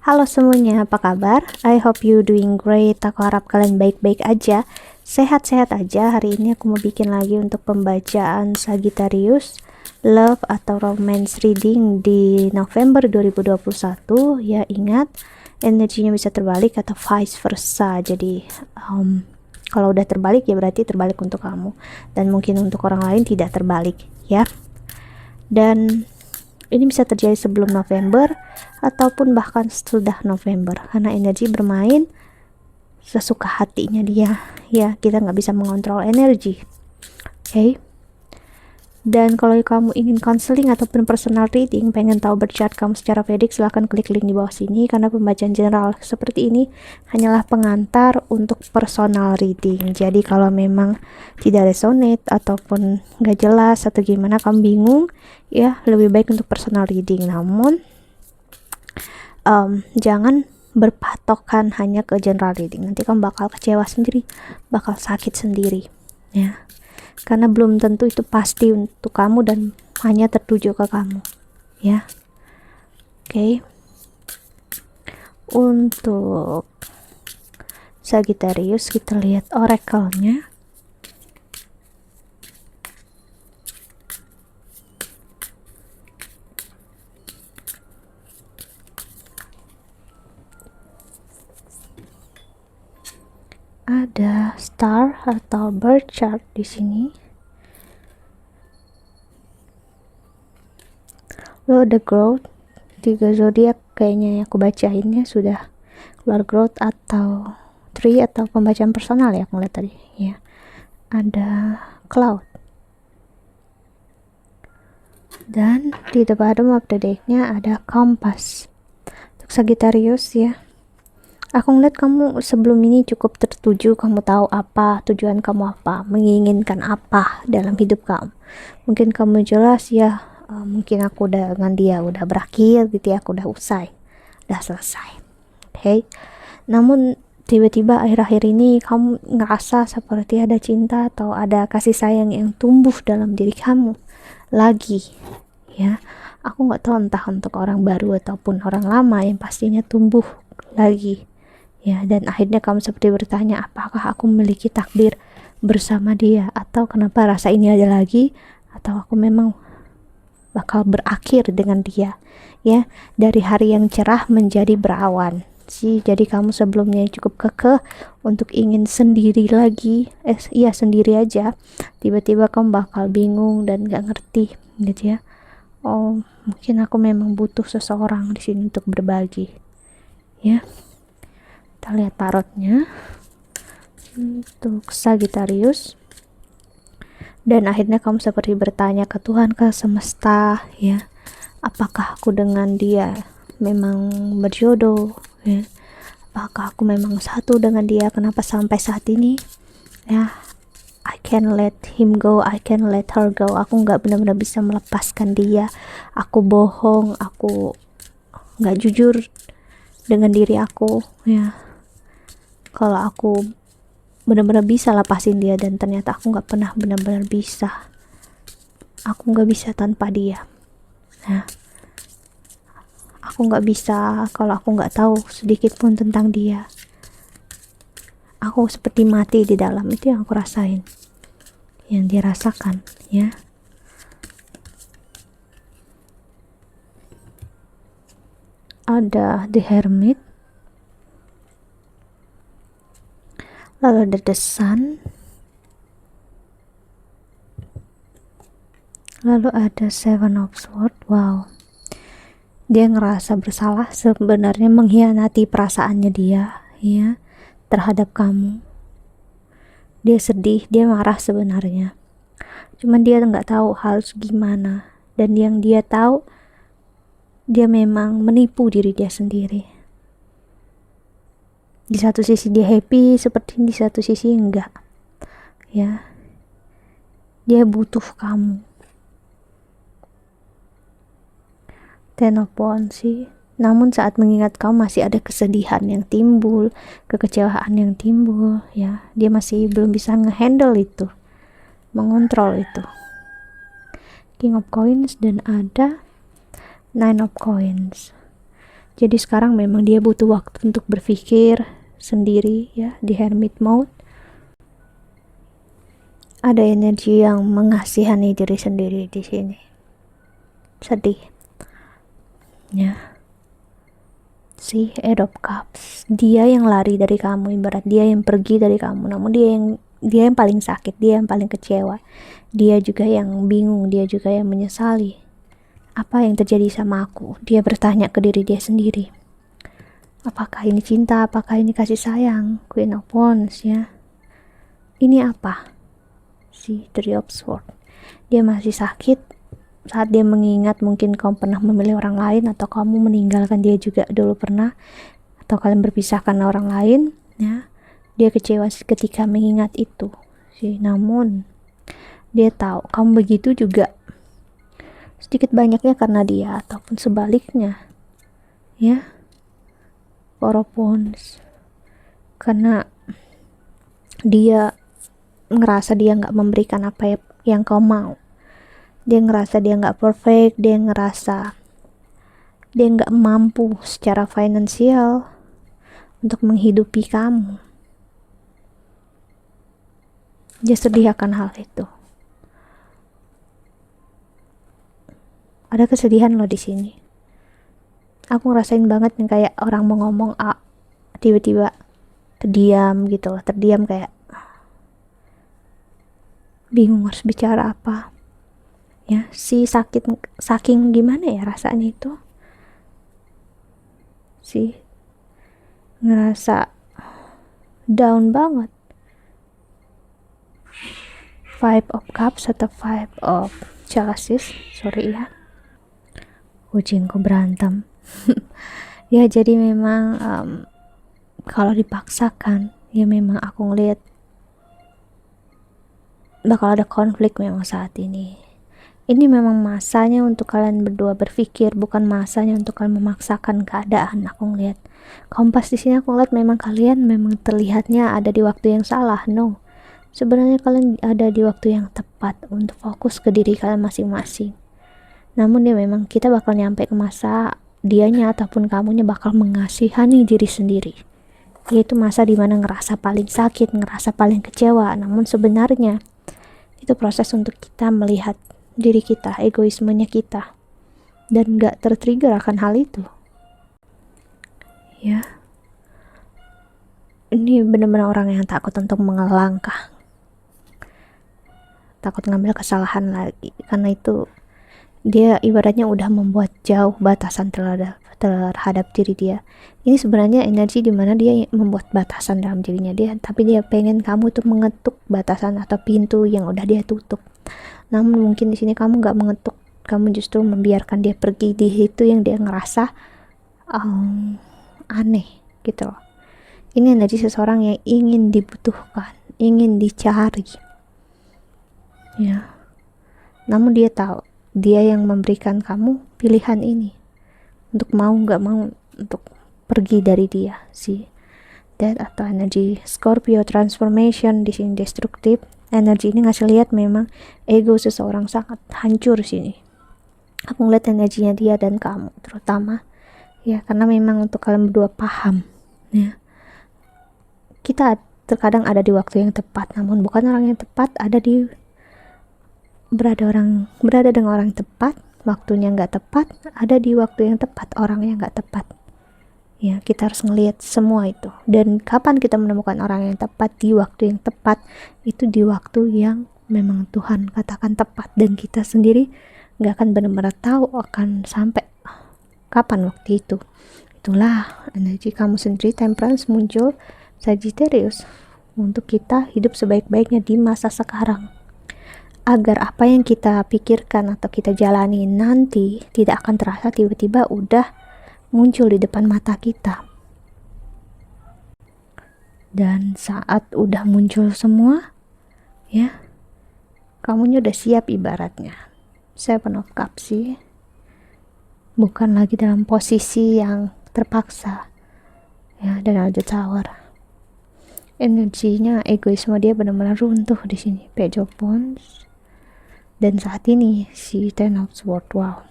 Halo semuanya, apa kabar? I hope you doing great. Aku harap kalian baik-baik aja, sehat-sehat aja. Hari ini aku mau bikin lagi untuk pembacaan Sagittarius Love atau Romance Reading di November 2021. Ya, ingat, energinya bisa terbalik atau vice versa. Jadi, kalau udah terbalik ya berarti terbalik untuk kamu. Dan mungkin untuk orang lain tidak terbalik, ya. Dan ini bisa terjadi sebelum November ataupun bahkan sudah November, karena energi bermain sesuka hatinya dia, ya. Kita nggak bisa mengontrol energi, oke? Dan kalau kamu ingin counseling ataupun personal reading, pengen tahu birth chart kamu secara Vedic, silahkan klik link di bawah sini, karena pembacaan general seperti ini hanyalah pengantar untuk personal reading. Jadi kalau memang tidak resonate ataupun nggak jelas atau gimana, kamu bingung, ya lebih baik untuk personal reading. Namun jangan berpatokan hanya ke general reading, nanti kamu bakal kecewa sendiri, bakal sakit sendiri, ya, karena belum tentu itu pasti untuk kamu dan hanya tertuju ke kamu, ya. Oke. Untuk Sagittarius kita lihat oracle-nya. Ada star atau birth chart di sini. Lalu ada growth, 3 zodiak kayaknya yang aku bacainnya sudah keluar growth atau tree atau pembacaan personal ya, aku lihat tadi, ya. Ada cloud. Dan di the bottom of the deck-nya ada kompas. Untuk Sagittarius, ya, aku ngeliat kamu sebelum ini cukup tertuju, kamu tahu apa tujuan kamu, apa menginginkan apa dalam hidup kamu. Mungkin kamu jelas, ya, mungkin aku udah dengan dia udah berakhir gitu ya, aku udah usai, udah selesai, oke. Namun tiba-tiba akhir-akhir ini kamu ngerasa seperti ada cinta atau ada kasih sayang yang tumbuh dalam diri kamu lagi, ya. Aku nggak tahu entah untuk orang baru ataupun orang lama, yang pastinya tumbuh lagi, ya. Dan akhirnya kamu seperti bertanya, apakah aku memiliki takdir bersama dia, atau kenapa rasa ini ada lagi, atau aku memang bakal berakhir dengan dia, ya. Dari hari yang cerah menjadi berawan sih. Jadi kamu sebelumnya cukup kekeh untuk ingin sendiri lagi, sendiri aja. Tiba-tiba kamu bakal bingung dan gak ngerti gitu, ya. Oh, mungkin aku memang butuh seseorang di sini untuk berbagi, ya. Kita lihat tarotnya untuk Sagittarius. Dan akhirnya kamu seperti bertanya ke Tuhan, ke semesta, ya, apakah aku dengan dia memang berjodoh, ya, apakah aku memang satu dengan dia, kenapa sampai saat ini, ya, I can let him go, I can let her go, aku nggak benar-benar bisa melepaskan dia, aku bohong, aku nggak jujur dengan diri aku, ya, kalau aku benar-benar bisa lepasin dia, dan ternyata aku nggak pernah benar-benar bisa, aku nggak bisa tanpa dia, nah, aku nggak bisa kalau aku nggak tahu sedikit pun tentang dia, aku seperti mati di dalam. Itu yang aku rasain, yang dia rasakan, ya. Ada the hermit, lalu ada the sun, lalu ada seven of swords. Wow, dia ngerasa bersalah sebenarnya, mengkhianati perasaannya dia, ya, terhadap kamu. Dia sedih, dia marah sebenarnya, cuman dia nggak tahu harus gimana. Dan yang dia tahu, dia memang menipu diri dia sendiri. Di satu sisi dia happy seperti ini, di satu sisi enggak, ya. Dia butuh kamu. Ten of Wands sih. Namun saat mengingat kamu, masih ada kesedihan yang timbul, kekecewaan yang timbul, ya. Dia masih belum bisa ngehandle itu, mengontrol itu. King of Coins dan ada Nine of Coins. Jadi sekarang memang dia butuh waktu untuk berpikir sendiri ya, di hermit mode. Ada energi yang mengasihani diri sendiri di sini. Sedih. Ya. Si Eight of Cups. Dia yang lari dari kamu, ibarat dia yang pergi dari kamu. Namun dia yang paling sakit, dia yang paling kecewa. Dia juga yang bingung, dia juga yang menyesali. Apa yang terjadi sama aku? Dia bertanya ke diri dia sendiri. Apakah ini cinta? Apakah ini kasih sayang? Queen of Wands ya. Ini apa? Si Three of Swords. Dia masih sakit saat dia mengingat mungkin kamu pernah memilih orang lain, atau kamu meninggalkan dia juga dulu pernah, atau kalian berpisah karena orang lain ya. Dia kecewa ketika mengingat itu sih. Namun dia tahu kamu begitu juga sedikit banyaknya karena dia, ataupun sebaliknya ya. Four of Wands, karena dia ngerasa dia nggak memberikan apa yang kau mau. Dia ngerasa dia nggak perfect, dia ngerasa dia nggak mampu secara finansial untuk menghidupi kamu. Dia sedih akan hal itu. Ada kesedihan loh di sini. Aku ngerasain banget yang kayak orang mau ngomong A, tiba-tiba terdiam gitu loh, terdiam kayak bingung harus bicara apa ya. Si sakit, saking gimana ya rasanya itu, si ngerasa down banget. Five of Cups atau Five of Chalices, sorry ya, kucingku berantem. Ya jadi memang kalau dipaksakan ya memang aku ngeliat bakal ada konflik memang saat ini. Ini memang masanya untuk kalian berdua berpikir, bukan masanya untuk kalian memaksakan keadaan. Aku ngeliat kompas di sini, aku ngeliat memang kalian memang terlihatnya ada di waktu yang salah. No, sebenarnya kalian ada di waktu yang tepat untuk fokus ke diri kalian masing-masing. Namun ya memang kita bakal nyampe ke masa dianya ataupun kamunya bakal mengasihani diri sendiri, yaitu masa dimana ngerasa paling sakit, ngerasa paling kecewa. Namun sebenarnya itu proses untuk kita melihat diri kita, egoismenya kita, dan gak tertrigger akan hal itu ya. Ini benar-benar orang yang takut untuk mengelangkah, takut ngambil kesalahan lagi, karena itu dia ibaratnya udah membuat jauh batasan terhadap diri dia. Ini sebenarnya energi dimana dia membuat batasan dalam dirinya dia, tapi dia pengen kamu tuh mengetuk batasan atau pintu yang udah dia tutup. Namun mungkin di sini kamu nggak mengetuk, kamu justru membiarkan dia pergi. Di situ yang dia ngerasa aneh gitu loh. Ini energi seseorang yang ingin dibutuhkan, ingin dicari ya. Namun dia tahu dia yang memberikan kamu pilihan ini untuk mau nggak mau untuk pergi dari dia. Si Death atau energi Scorpio transformation di sini destruktif. Energi ini ngasih lihat memang ego seseorang sangat hancur sini. Aku ngeliat energinya dia dan kamu terutama ya, karena memang untuk kalian berdua paham ya, kita terkadang ada di waktu yang tepat, namun bukan orang yang tepat berada dengan orang yang tepat, waktunya nggak tepat, ada di waktu yang tepat, orang yang nggak tepat ya. Kita harus ngelihat semua itu, dan kapan kita menemukan orang yang tepat di waktu yang tepat, itu di waktu yang memang Tuhan katakan tepat, dan kita sendiri nggak akan benar-benar tahu akan sampai kapan waktu itu. Itulah energi kamu sendiri. Temperance muncul Sagittarius untuk kita hidup sebaik-baiknya di masa sekarang, agar apa yang kita pikirkan atau kita jalani nanti tidak akan terasa tiba-tiba udah muncul di depan mata kita. Dan saat udah muncul semua ya, kamunya udah siap ibaratnya. Seven of Cups sih, bukan lagi dalam posisi yang terpaksa ya. Dan ada Tower, energinya egoisme dia benar-benar runtuh di sini. Page of Wands, dan saat ini si Ten of Swords. Wow,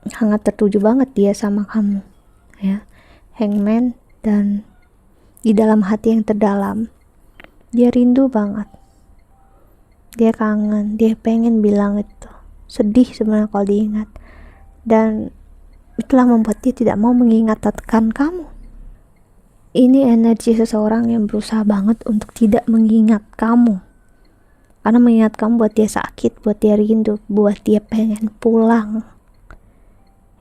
sangat tertuju banget dia sama kamu, ya. Hangman, dan di dalam hati yang terdalam dia rindu banget, dia kangen, dia pengen bilang itu, sedih sebenarnya kalau diingat, dan itulah membuat dia tidak mau mengingatkan kamu. Ini energi seseorang yang berusaha banget untuk tidak mengingat kamu, karena mengingat kamu buat dia sakit, buat dia rindu, buat dia pengen pulang.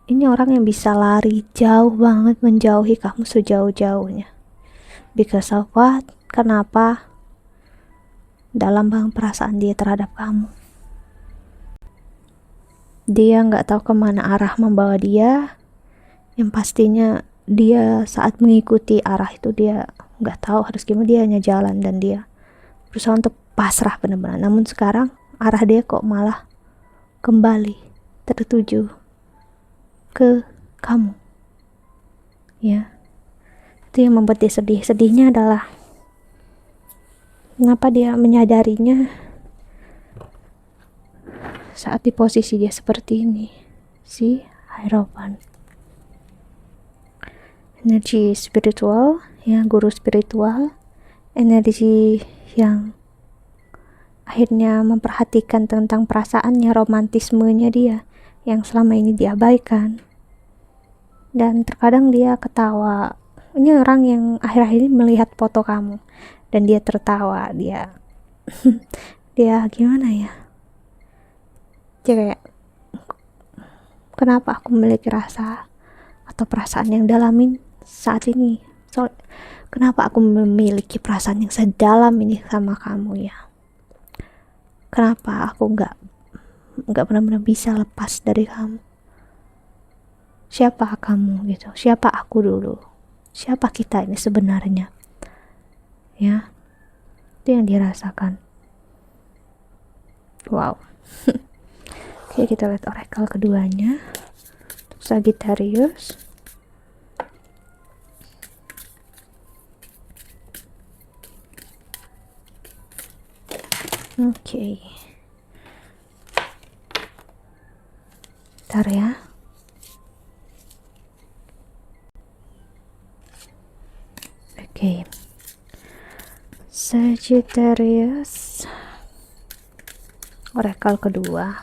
Ini orang yang bisa lari jauh banget, menjauhi kamu sejauh-jauhnya. Because of what? Kenapa? Dalam banget perasaan dia terhadap kamu. Dia gak tahu kemana arah membawa dia. Yang pastinya dia saat mengikuti arah itu dia gak tahu harus gimana, dia hanya jalan dan dia berusaha untuk pasrah benar-benar. Namun sekarang arah dia kok malah kembali tertuju ke kamu, ya. Itu yang membuat dia sedih. Sedihnya adalah kenapa dia menyadarinya saat di posisi dia seperti ini. Si Hierophant, energi spiritual, ya, guru spiritual, energi yang akhirnya memperhatikan tentang perasaannya, romantismenya dia yang selama ini diabaikan. Dan terkadang dia ketawa. Ini orang yang akhir-akhir ini melihat foto kamu dan dia tertawa. Dia dia gimana ya, dia kayak, kenapa aku memiliki rasa atau perasaan yang dalamin saat ini, kenapa aku memiliki perasaan yang sedalam ini sama kamu, ya. Kenapa aku nggak benar-benar bisa lepas dari kamu? Siapa kamu gitu? Siapa aku dulu? Siapa kita ini sebenarnya? Ya, itu yang dirasakan. Wow. Oke, kita lihat oracle keduanya untuk Sagittarius. Oke. Bentar ya. Oke. Sagittarius. Oracle kedua.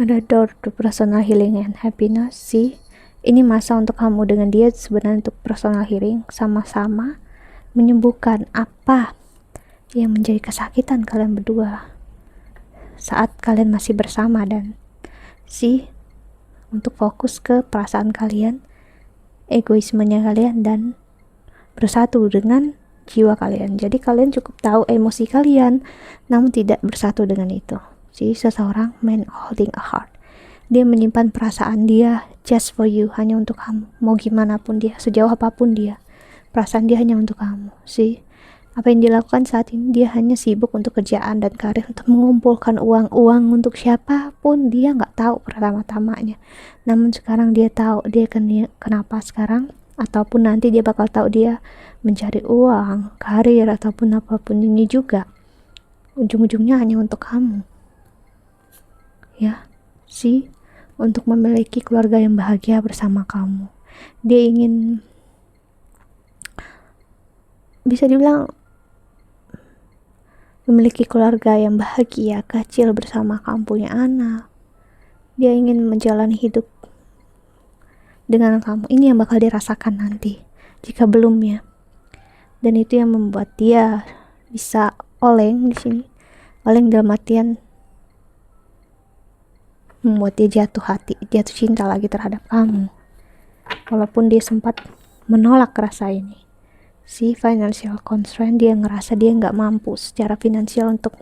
Ada door to personal healing and happiness. Sih, ini masa untuk kamu dengan dia sebenarnya untuk personal healing, sama-sama menyembuhkan apa yang menjadi kesakitan kalian berdua saat kalian masih bersama, dan untuk fokus ke perasaan kalian, egoismenya kalian, dan bersatu dengan jiwa kalian. Jadi kalian cukup tahu emosi kalian, namun tidak bersatu dengan itu. Seseorang man holding a heart, dia menyimpan perasaan dia just for you, hanya untuk kamu. Mau gimana pun dia, sejauh apapun dia, perasaan dia hanya untuk kamu. Apa yang dilakukan saat ini, dia hanya sibuk untuk kerjaan dan karir, untuk mengumpulkan uang untuk siapapun, dia nggak tahu pertama-tamanya. Namun sekarang dia tahu dia kenapa sekarang, ataupun nanti dia bakal tahu dia mencari uang, karir, ataupun apapun ini juga ujung-ujungnya hanya untuk kamu, ya. Untuk memiliki keluarga yang bahagia bersama kamu. Dia ingin, bisa dibilang, memiliki keluarga yang bahagia, kecil bersama kamu, punya anak. Dia ingin menjalani hidup dengan kamu. Ini yang bakal dirasakan nanti, jika belum, ya. Dan itu yang membuat dia bisa oleng di sini. Oleng dalam artian membuat dia jatuh hati, jatuh cinta lagi terhadap kamu, walaupun dia sempat menolak rasa ini. Financial constraint, dia ngerasa dia nggak mampu secara finansial untuk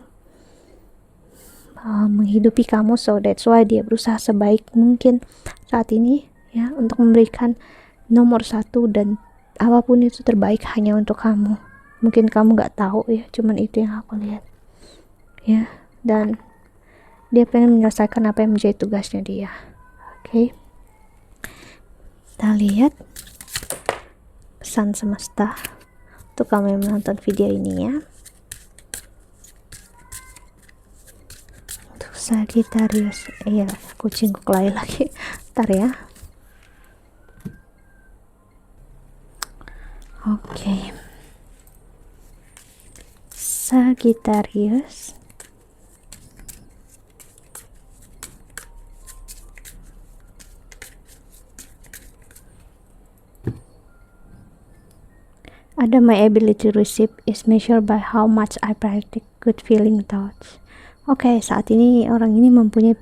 menghidupi kamu, so that's why dia berusaha sebaik mungkin saat ini, ya, untuk memberikan nomor satu dan apapun itu terbaik hanya untuk kamu. Mungkin kamu nggak tahu, ya, cuman itu yang aku lihat, ya. Dan dia pengen menyelesaikan apa yang menjadi tugasnya dia. Oke. Kita lihat pesan semesta untuk kamu yang menonton video ini ya. Untuk Sagittarius, iya kucingku kelahi lagi. Ntar ya. Oke. Sagittarius. Ada my ability to receive is measured by how much I practice good feeling thoughts. Oke, saat ini orang ini mempunyai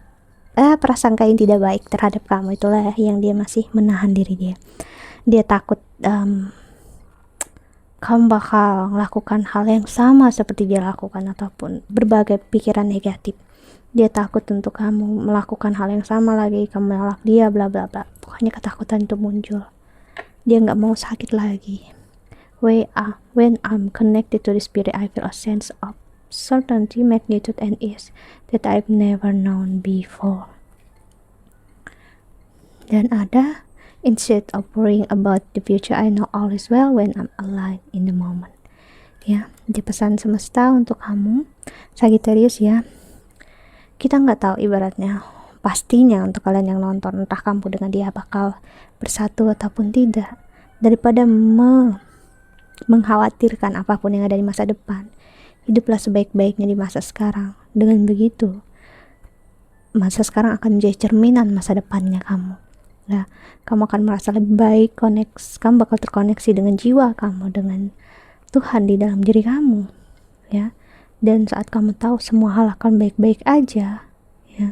prasangka yang tidak baik terhadap kamu. Itulah yang dia masih menahan diri dia. Dia takut kamu bakal melakukan hal yang sama seperti dia lakukan, ataupun berbagai pikiran negatif. Dia takut untuk kamu melakukan hal yang sama lagi, kamu menolak dia, bla bla bla. Pokoknya ketakutan itu muncul. Dia nggak mau sakit lagi. When I'm connected to the spirit, I feel a sense of certainty, magnitude, and ease that I've never known before. Dan ada, instead of worrying about the future, I know all is well when I'm alive in the moment. Ya, di pesan semesta untuk kamu, Sagittarius ya. Kita nggak tahu ibaratnya pastinya untuk kalian yang nonton, entah kamu dengan dia bakal bersatu ataupun tidak. Daripada mengkhawatirkan apapun yang ada di masa depan, hiduplah sebaik-baiknya di masa sekarang. Dengan begitu, masa sekarang akan menjadi cerminan masa depannya kamu. Nah, kamu akan merasa lebih baik, kamu bakal terkoneksi dengan jiwa kamu, dengan Tuhan di dalam diri kamu, ya. Dan saat kamu tahu semua hal akan baik-baik aja, ya.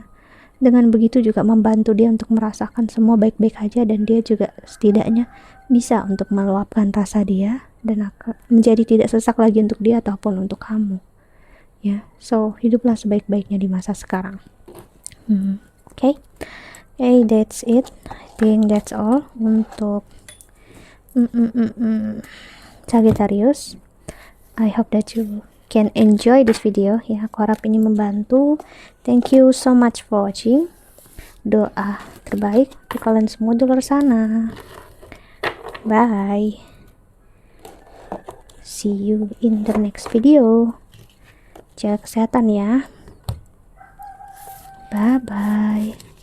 Dengan begitu juga membantu dia untuk merasakan semua baik-baik aja, dan dia juga setidaknya bisa untuk meluapkan rasa dia dan akan menjadi tidak sesak lagi untuk dia ataupun untuk kamu, ya. So hiduplah sebaik-baiknya di masa sekarang. Okay, that's it. I think that's all untuk Sagittarius. I hope that you can enjoy this video ya. Aku harap ini membantu. Thank you so much for watching. Doa terbaik untuk kalian semua di luar sana. Bye. See you in the next video. Jaga kesehatan ya. Bye bye.